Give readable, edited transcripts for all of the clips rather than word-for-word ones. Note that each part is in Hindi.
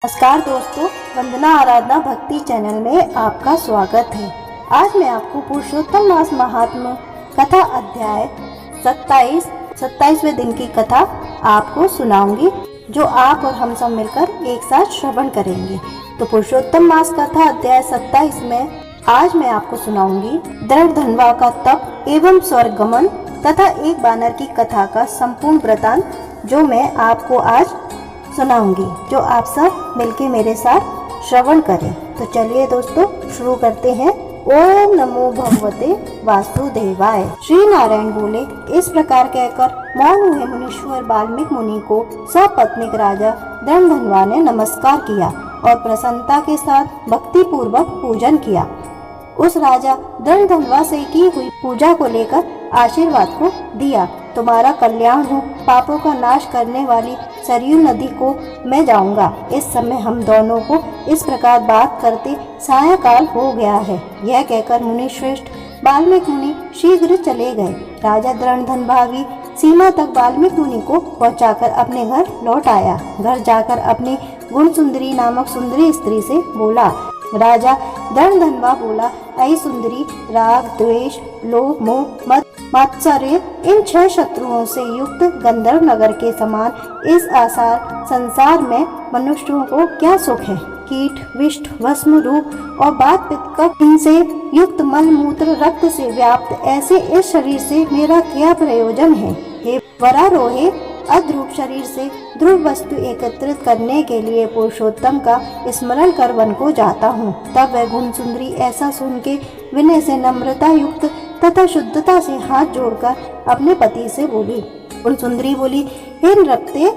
नमस्कार दोस्तों, वंदना आराधना भक्ति चैनल में आपका स्वागत है। आज मैं आपको पुरुषोत्तम मास महात्म्य कथा अध्याय 27वें दिन की कथा आपको सुनाऊंगी, जो आप और हम सब मिलकर एक साथ श्रवण करेंगे। तो पुरुषोत्तम मास कथा अध्याय 27 में आज मैं आपको सुनाऊंगी दृढ़धन्वा का तप एवं स्वर्गमन तथा एक बानर की कथा का संपूर्ण वृतांत, जो मैं आपको आज सुनाऊंगी, जो आप सब मिलके मेरे साथ श्रवण करें। तो चलिए दोस्तों, शुरू करते हैं। ओम नमो भगवते वासुदेवाय। श्री नारायण बोले। इस प्रकार कहकर मौन हुए मुनीश्वर वाल्मीकि मुनि को सपत्नीक राजा दृढ़धन्वा ने नमस्कार किया और प्रसन्नता के साथ भक्ति पूर्वक पूजन किया। उस राजा दृढ़धन्वा से की हुई पूजा को लेकर आशीर्वाद को दिया, तुम्हारा कल्याण हो, पापों का नाश करने वाली सरयू नदी को मैं जाऊंगा। इस समय हम दोनों को इस प्रकार बात करते सायंकाल हो गया है। यह कहकर मुनि श्रेष्ठ वाल्मीकि मुनि शीघ्र चले गए। राजा दृढ़धन्वा भी सीमा तक वाल्मीकि मुनि को पहुंचाकर अपने घर लौट आया। घर जाकर अपनी गुण सुंदरी नामक सुंदरी स्त्री से बोला। राजा दृढ़धन्वा बोला, ऐ सुंदरी, राग, द्वेष, लोभ, मोह, मद, मात्सर्य इन 6 शत्रुओं से युक्त गंधर्व नगर के समान इस आसार संसार में मनुष्यों को क्या सुख है। कीट, विष्ट, भस्म, रूप और बात पित्त कफ इनसे युक्त मल मूत्र रक्त से व्याप्त ऐसे इस शरीर से मेरा क्या प्रयोजन है। हे वरारोहे, अद्रूप शरीर से ध्रुव वस्तु एकत्रित करने के लिए पुरुषोत्तम का स्मरण कर वन को जाता हूँ। तब वह गुण सुंदरी ऐसा सुन के विनय से नम्रता युक्त तथा शुद्धता से हाथ जोड़कर अपने पति से बोली। गुण सुंदरी बोली, हे नृपते,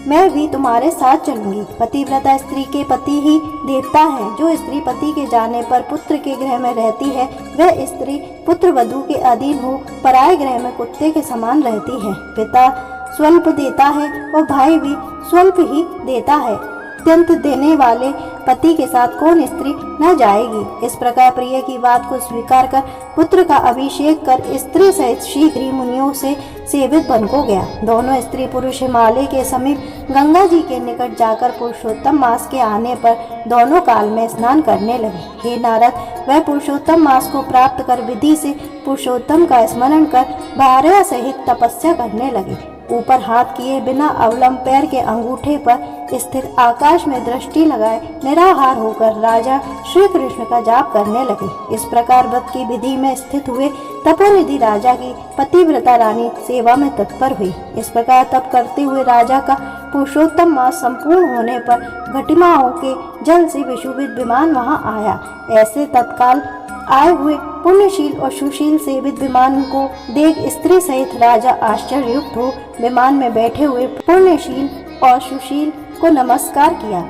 मैं भी तुम्हारे साथ चलूंगी। पतिव्रता स्त्री के पति ही देवता है। जो स्त्री पति के जाने पर पुत्र के गृह में रहती है, वह स्त्री पुत्र वधू के अधीन हो पराये गृह में कुत्ते के समान रहती है। पिता स्वल्प देता है और भाई भी स्वल्प ही देता है। अत्यंत देने वाले पति के साथ कौन स्त्री न जाएगी। इस प्रकार प्रिय की बात को स्वीकार कर पुत्र का अभिषेक कर स्त्री सहित शीघ्र ही मुनियों से सेवित बन को गया। दोनों स्त्री पुरुष हिमालय के समीप गंगा जी के निकट जाकर पुरुषोत्तम मास के आने पर दोनों काल में स्नान करने लगे। हे नारद, वह पुरुषोत्तम मास को प्राप्त कर विधि से पुरुषोत्तम का स्मरण कर भार्या सहित तपस्या करने लगे। ऊपर हाथ किए बिना अवलंब पैर के अंगूठे पर स्थित आकाश में दृष्टि लगाए निराहार होकर राजा श्री कृष्ण का जाप करने लगे। इस प्रकार व्रत की विधि में स्थित हुए तपोनिधि राजा की पतिव्रता रानी सेवा में तत्पर हुई। इस प्रकार तप करते हुए राजा का पुरुषोत्तम मास संपूर्ण होने पर घटिमाओं के जल से विशोभित विमान वहां आया। ऐसे तत्काल आए हुए पुण्यशील और सुशील सेवित विमान को देख स्त्री सहित राजा आश्चर्ययुक्त हो विमान में बैठे हुए पुण्यशील और सुशील को नमस्कार किया।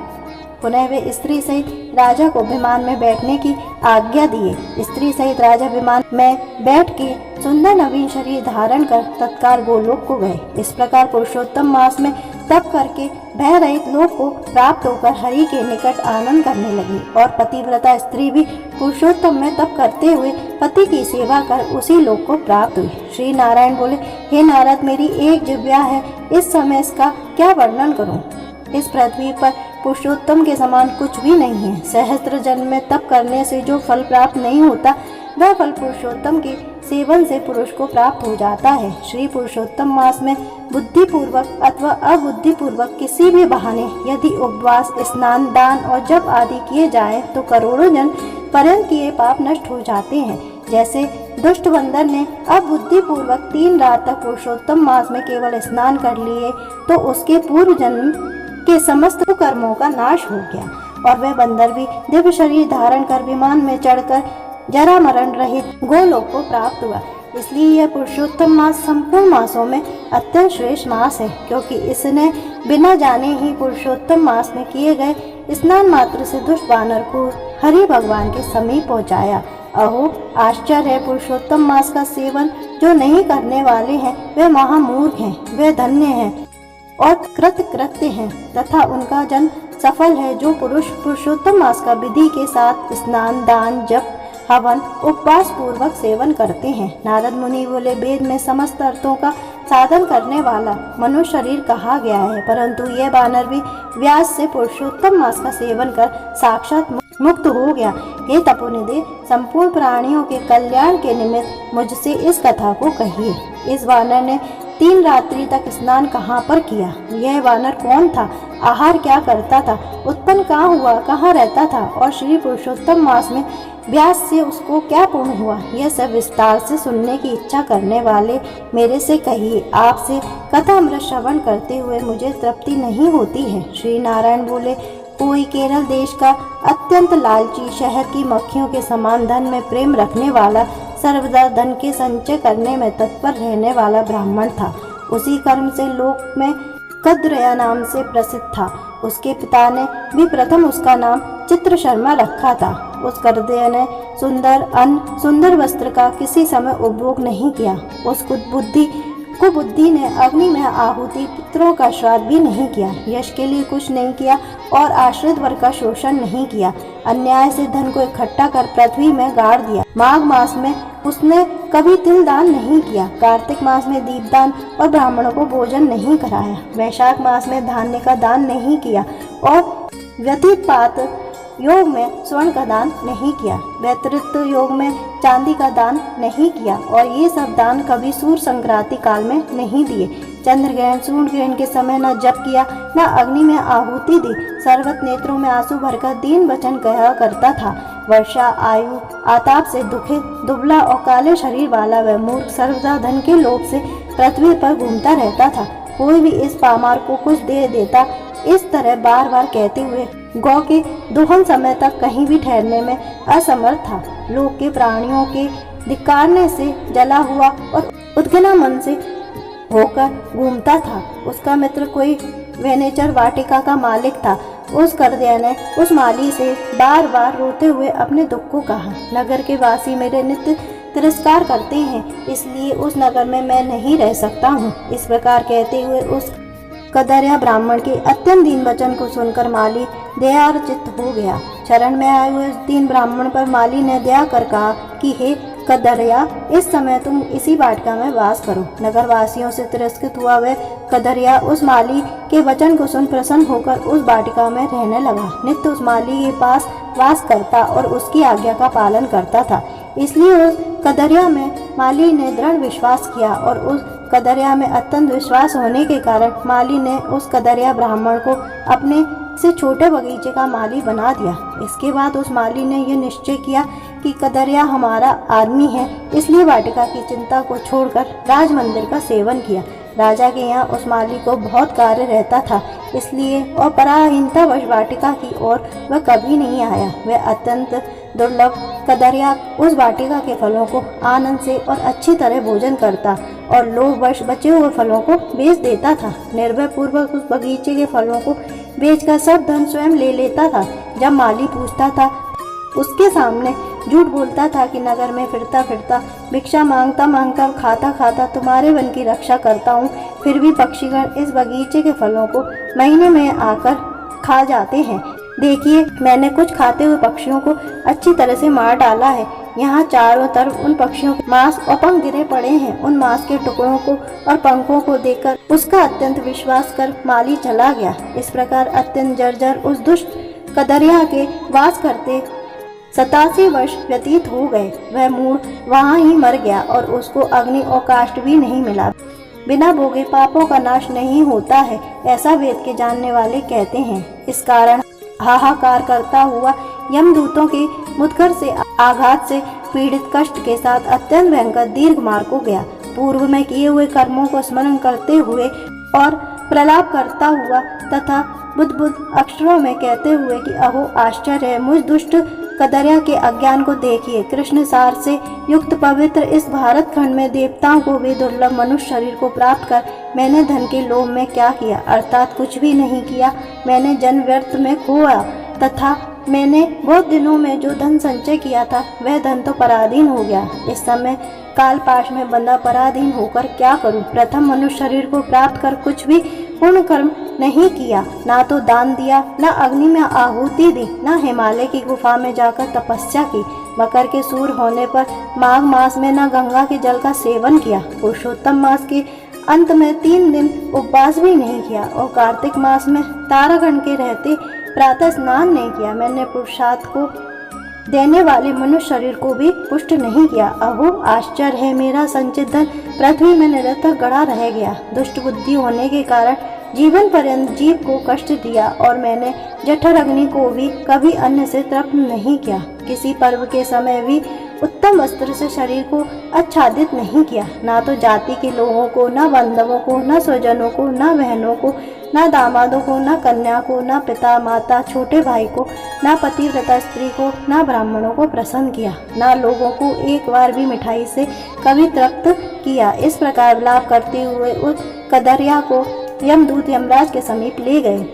पुनः वे स्त्री सहित राजा को विमान में बैठने की आज्ञा दिए। स्त्री सहित राजा विमान में बैठ के सुंदर नवीन शरीर धारण कर तत्काल गोलोक को गए। इस प्रकार पुरुषोत्तम मास में तप करके भय रहित लोक को प्राप्त होकर हरि के निकट आनंद करने लगी। और पतिव्रता स्त्री भी पुरुषोत्तम में तप करते हुए पति की सेवा कर उसी लोक को प्राप्त हुई। श्री नारायण बोले, हे नारद, मेरी एक जिह्वा है, इस समय इसका क्या वर्णन करूं। इस पृथ्वी पर पुरुषोत्तम के समान कुछ भी नहीं है। सहस्त्र जन्म में तप करने से जो फल प्राप्त नहीं होता, वह फल पुरुषोत्तम के सेवन से पुरुष को प्राप्त हो जाता है। श्री पुरुषोत्तम मास में बुद्धिपूर्वक अथवा अबुद्धिपूर्वक किसी भी बहाने यदि उपवास, स्नान, दान और जप आदि किए जाए तो करोड़ों जन्म पर्यंत किए पाप नष्ट हो जाते हैं। जैसे दुष्ट बंदर ने अबुद्धिपूर्वक 3 रात तक पुरुषोत्तम मास में केवल स्नान कर लिए तो उसके पूर्व जन्म के समस्त कर्मों का नाश हो गया और वह बंदर भी दिव्य शरीर धारण कर विमान में चढ़कर जरा मरण रहित गोलोक को प्राप्त हुआ। इसलिए यह पुरुषोत्तम मास संपूर्ण मासों में अत्यंत श्रेष्ठ मास है, क्योंकि इसने बिना जाने ही पुरुषोत्तम मास में किए गए स्नान मात्र से दुष्ट वानर को हरि भगवान के समीप पहुंचाया। अहो आश्चर्य है, पुरुषोत्तम मास का सेवन जो नहीं करने वाले हैं वे महामूर्ख हैं, वे धन्य हैं और कृतकृत्य हैं तथा उनका जन्म सफल है। जो पुरुष पुरुषोत्तम मास का विधि के साथ स्नान, दान, जप, हवन, उपवास पूर्वक सेवन करते हैं। नारद मुनि बोले, वेद में समस्त अर्थों का साधन करने वाला मनुष्य शरीर कहा गया है, परंतु यह वानर भी व्यास से पुरुषोत्तम मास का सेवन कर साक्षात मुक्त हो गया। हे तपोनिधि, संपूर्ण प्राणियों के कल्याण के निमित्त मुझसे इस कथा को कहिए। इस वानर ने 3 रात्रि तक स्नान कहाँ पर किया? यह वानर कौन था? आहार क्या करता था? उत्पन्न कहाँ हुआ? कहाँ रहता था? और श्री पुरुषोत्तम मास में व्यास से उसको क्या पुण्य हुआ? यह सब विस्तार से सुनने की इच्छा करने वाले मेरे से कहिए। आपसे कथा अमृत श्रवण करते हुए मुझे तृप्ति नहीं होती है। श्री नारायण बोले, कोई केरल देश का अत्यंत लालची, शहद की मक्खियों के समान धन में प्रेम रखने वाला, सर्वदा धन के संचय करने में तत्पर रहने वाला ब्राह्मण था। उसी कर्म से लोक में कद्रया नाम से प्रसिद्ध था। उसके पिता ने भी प्रथम उसका नाम चित्र शर्मा रखा था। उस कद्रया ने सुंदर अन्न, सुंदर वस्त्र का किसी समय उपभोग नहीं किया। उस कुबुद्धि ने अग्नि में आहुति, पितरों का श्राद्ध भी नहीं किया, यश के लिए कुछ नहीं किया और आश्रित वर्ग का शोषण नहीं किया। अन्याय से धन को इकट्ठा कर पृथ्वी में गाड़ दिया। माघ मास में उसने कभी तिल दान नहीं किया। कार्तिक मास में दीपदान और ब्राह्मणों को भोजन नहीं कराया। वैशाख मास में धान्य का दान नहीं किया और व्यतीतपात योग में स्वर्ण का दान नहीं किया। वैतृत्व योग में चांदी का दान नहीं किया और ये सब दान कभी सूर्य संक्रांति काल में नहीं दिए। चंद्र ग्रहण, सूर्य ग्रहण के समय न जप किया, न अग्नि में आहुति दी। सर्वत नेत्रों में आंसू भरकर दीन वचन कहा करता था। वर्षा, आयु, आताप से दुखित, दुबला और काले शरीर वाला वह मूर्ख सर्वदा धन के लोभ से पृथ्वी पर घूमता रहता था। कोई भी इस पामार को कुछ दे देता, इस तरह बार बार कहते हुए गौ के दोहन समय तक कहीं भी ठहरने में असमर्थ था। लोक के प्राणियों के धिक्कारने से जला हुआ और उद्घना मन से होकर घूमता था। उसका मित्र कोई वेनेचर वाटिका का मालिक था। उस कद्रया ने उस माली से बार बार रोते हुए अपने दुख को कहा, नगर के वासी मेरे नित्य तिरस्कार करते हैं, इसलिए उस नगर में मैं नहीं रह सकता हूँ। इस प्रकार कहते हुए उस कद्रया ब्राह्मण के अत्यंत दीन वचन को सुनकर माली दयाचित्त हो गया। शरण में आए हुए उस दीन ब्राह्मण पर माली ने दया कर कहा कि हे कद्रया, इस समय तुम इसी वाटिका में वास करो। नगर वासियों से तिरस्कृत हुआ वह कद्रया उस माली के वचन को सुन प्रसन्न होकर उस वाटिका में रहने लगा। नित्य उस माली के पास वास करता और उसकी आज्ञा का पालन करता था। इसलिए उस कद्रया में माली ने दृढ़ विश्वास किया और उस कद्रया में अत्यंत विश्वास होने के कारण माली ने उस कद्रया ब्राह्मण को अपने से छोटे बगीचे का माली बना दिया। इसके बाद उस माली ने यह निश्चय किया कि कद्रया हमारा आदमी है, इसलिए वाटिका की चिंता को छोड़कर राज मंदिर का सेवन किया। राजा के यहाँ उस माली को बहुत कार्य रहता था, इसलिए और पराहीनता वश वाटिका की ओर वह कभी नहीं आया। वह अत्यंत दुर्लभ कद्रया उस वाटिका के फलों को आनंद से और अच्छी तरह भोजन करता और लोभवश बचे हुए फलों को बेच देता था। निर्भय पूर्वक उस बगीचे के फलों को बेचकर सब धन स्वयं ले लेता था। जब माली पूछता था, उसके सामने झूठ बोलता था कि नगर में फिरता फिरता भिक्षा मांगता खाता खाता तुम्हारे वन की रक्षा करता हूँ, फिर भी पक्षीगण इस बगीचे के फलों को महीने में आकर खा जाते हैं। देखिए, मैंने कुछ खाते हुए पक्षियों को अच्छी तरह से मार डाला है। यहाँ चारों तरफ उन पक्षियों के मांस और पंख गिरे पड़े हैं। उन मांस के टुकड़ों को और पंखों को देखकर उसका अत्यंत विश्वास कर माली चला गया। इस प्रकार अत्यंत जर्जर उस दुष्ट कद्रया के वास करते 87 वर्ष व्यतीत हो गए। वह मूढ़ वहाँ ही मर गया और उसको अग्नि और काष्ठ भी नहीं मिला। बिना भोगे पापों का नाश नहीं होता है, ऐसा वेद के जानने वाले कहते हैं। इस कारण हाहाकार करता हुआ यमदूतों के मुद्गर से आघात से पीड़ित कष्ट के साथ अत्यंत भयंकर दीर्घ मार्ग को गया। पूर्व में किए हुए कर्मों को स्मरण करते हुए और प्रलाप करता हुआ तथा बुद्ध अक्षरों में कहते हुए कि अहो आश्चर्य है, मुझ दुष्ट कद्रया के अज्ञान को देखिए। कृष्ण सार से युक्त पवित्र इस भारत खंड में देवताओं को भी दुर्लभ मनुष्य शरीर को प्राप्त कर मैंने धन के लोभ में क्या किया, अर्थात कुछ भी नहीं किया। मैंने जन व्यर्थ में खोया तथा मैंने बहुत दिनों में जो धन संचय किया था वह धन तो पराधीन हो गया। इस समय काल पाश में बंधा पराधीन होकर क्या करूं? प्रथम मनुष्य शरीर को प्राप्त कर कुछ भी पुण्य कर्म नहीं किया, ना तो दान दिया, ना अग्नि में आहुति दी, ना हिमालय की गुफा में जाकर तपस्या की, मकर के सूर्य होने पर माघ मास में ना गंगा के जल का सेवन किया, पुरुषोत्तम मास के अंत में 3 दिन उपवास भी नहीं किया और कार्तिक मास में तारागण के रहते प्रातः स्नान नहीं किया। मैंने पुरुषार्थ को देने वाले मनुष्य शरीर को भी पुष्ट नहीं किया। अहो आश्चर्य है, मेरा संचित धन पृथ्वी में निरर्थक गड़ा रह गया। दुष्ट बुद्धि होने के कारण जीवन पर्यंत जीव को कष्ट दिया और मैंने जठर अग्नि को भी कभी अन्न से तृप्त नहीं किया। किसी पर्व के समय भी उत्तम वस्त्र से शरीर को आच्छादित नहीं किया। ना तो जाति के लोगों को, न बांधवों को, न स्वजनों को, न बहनों को, न दामादों को, न कन्या को, न पिता माता छोटे भाई को, न पतिव्रता स्त्री को, न ब्राह्मणों को प्रसन्न किया, न लोगों को एक बार भी मिठाई से कभी तृप्त किया। इस प्रकार विलाप करते हुए उस कदरिया को यमदूत यमराज के समीप ले गए।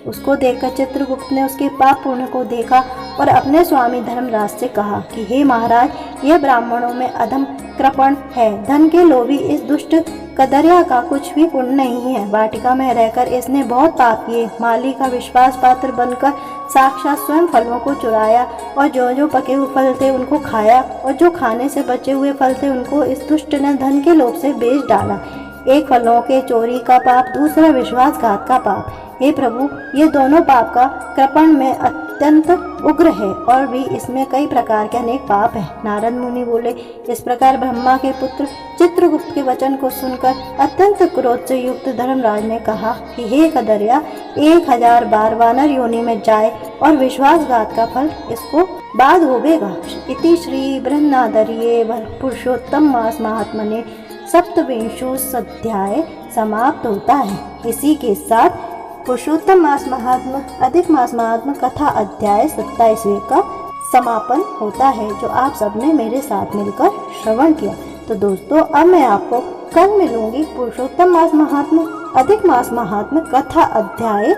उसको देखकर चित्रगुप्त ने उसके पाप पुण्य को देखा और अपने स्वामी धर्मराज से कहा कि हे महाराज, यह ब्राह्मणों में अधम कृपण है। धन के लोभी इस दुष्ट कदरिया का कुछ भी पुण्य नहीं है। वाटिका में रहकर इसने बहुत पाप किए। माली का विश्वास पात्र बनकर साक्षात स्वयं फलों को चुराया और जो पके हुए फल थे उनको खाया और जो खाने से बचे हुए फल थे उनको इस दुष्ट ने धन के लोभ से बेच डाला। एक फलों के चोरी का पाप, दूसरा विश्वासघात का पाप। हे प्रभु, ये दोनों पाप का कृपण में अत्यंत उग्र है और भी इसमें कई प्रकार के अनेक पाप हैं। नारद मुनि बोले। इस प्रकार ब्रह्मा के पुत्र चित्रगुप्त के वचन को सुनकर अत्यंत क्रोध से युक्त धर्मराज ने कहा कि हे कदरिया, 1000 बार वानर योनि में जाए और विश्वासघात का फल इसको बाद होवेगा। इति श्री बृहन्नादरिये पुरुषोत्तम मास महात्मने सप्तविंशोः अध्याय समाप्त होता है। इसी के साथ पुरुषोत्तम मास महात्म अधिक मास महात्म कथा अध्याय 27वें का समापन होता है, जो आप सबने मेरे साथ मिलकर श्रवण किया। तो दोस्तों, अब मैं आपको कल मिलूंगी पुरुषोत्तम मास महात्म अधिक मास महात्म कथा अध्याय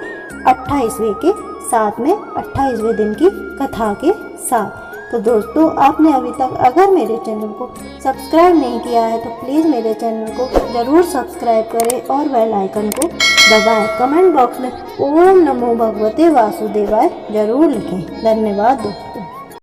28वें के साथ में 28वें दिन की कथा के साथ। तो दोस्तों, आपने अभी तक अगर मेरे चैनल को सब्सक्राइब नहीं किया है तो प्लीज़ मेरे चैनल को ज़रूर सब्सक्राइब करें और बेल आइकन को दबाएं। कमेंट बॉक्स में ओम नमो भगवते वासुदेवाय जरूर लिखें। धन्यवाद दोस्तों।